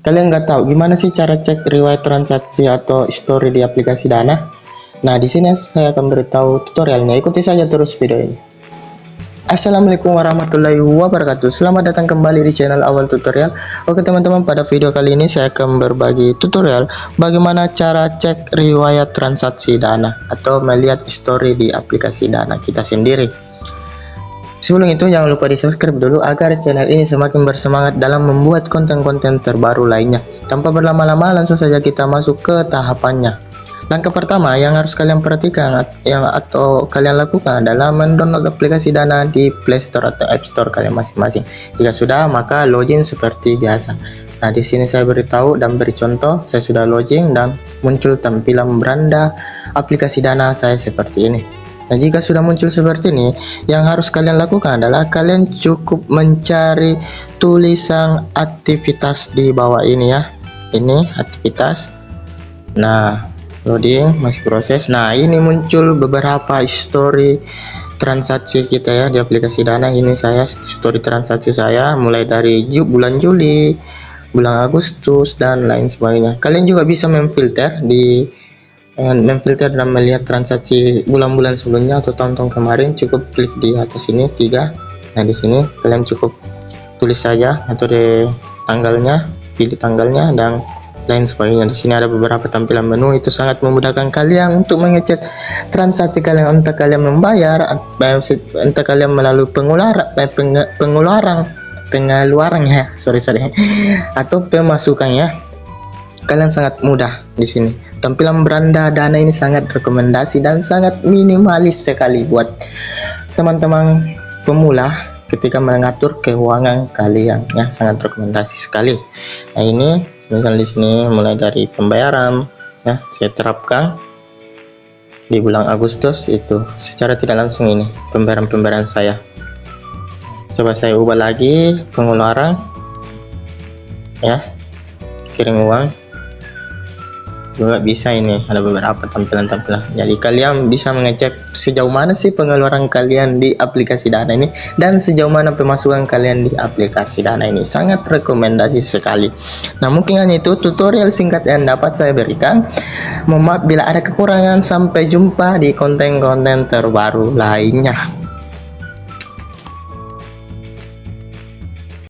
Kalian nggak tahu gimana sih cara cek riwayat transaksi atau history di aplikasi Dana? Nah, di sini saya akan beritahu tutorialnya. Ikuti saja terus video ini. Assalamualaikum warahmatullahi wabarakatuh. Selamat datang kembali di channel Awal Tutorial. Oke teman-teman, pada video kali ini saya akan berbagi tutorial bagaimana cara cek riwayat transaksi Dana atau melihat history di aplikasi Dana kita sendiri. Sebelum itu jangan lupa di subscribe dulu agar channel ini semakin bersemangat dalam membuat konten-konten terbaru lainnya. Tanpa berlama-lama langsung saja kita masuk ke tahapannya. Langkah pertama yang harus kalian perhatikan atau kalian lakukan adalah mendownload aplikasi Dana di Play Store atau App Store kalian masing-masing. Jika sudah, maka login seperti biasa. Nah, di sini saya beritahu dan beri contoh, saya sudah login dan muncul tampilan beranda aplikasi Dana saya seperti ini. Nah, jika sudah muncul seperti ini, yang harus kalian lakukan adalah kalian cukup mencari tulisan aktivitas di bawah ini ya. Ini aktivitas. Nah, loading, masih proses. Nah, ini muncul beberapa history transaksi kita ya di aplikasi Dana. Ini saya history transaksi saya mulai dari bulan Juli, bulan Agustus dan lain sebagainya. Kalian juga bisa memfilter dan melihat transaksi bulan-bulan sebelumnya atau tahun-tahun kemarin. Cukup klik di atas ini 3. Nah, di sini kalian cukup tulis saja atau di tanggalnya, pilih tanggalnya dan lain sebagainya. Di sini ada beberapa tampilan menu, itu sangat memudahkan kalian untuk mengecek transaksi kalian, entah kalian membayar, entah kalian melalui pengeluaran ya, atau pemasukan ya. Kalian sangat mudah di sini. Tampilan beranda Dana ini sangat rekomendasi dan sangat minimalis sekali buat teman-teman pemula ketika mengatur keuangan kalian ya, sangat rekomendasi sekali. Nah, ini misalnya di sini mulai dari pembayaran ya, saya terapkan di bulan Agustus itu secara tidak langsung ini pembayaran saya. Coba saya ubah lagi pengeluaran ya, kirim uang juga bisa. Ini ada beberapa tampilan-tampilan, jadi kalian bisa mengecek sejauh mana sih pengeluaran kalian di aplikasi Dana ini dan sejauh mana pemasukan kalian di aplikasi Dana ini. Sangat rekomendasi sekali. Nah, mungkin hanya itu tutorial singkat yang dapat saya berikan. Mohon maaf bila ada kekurangan. Sampai jumpa di konten-konten terbaru lainnya.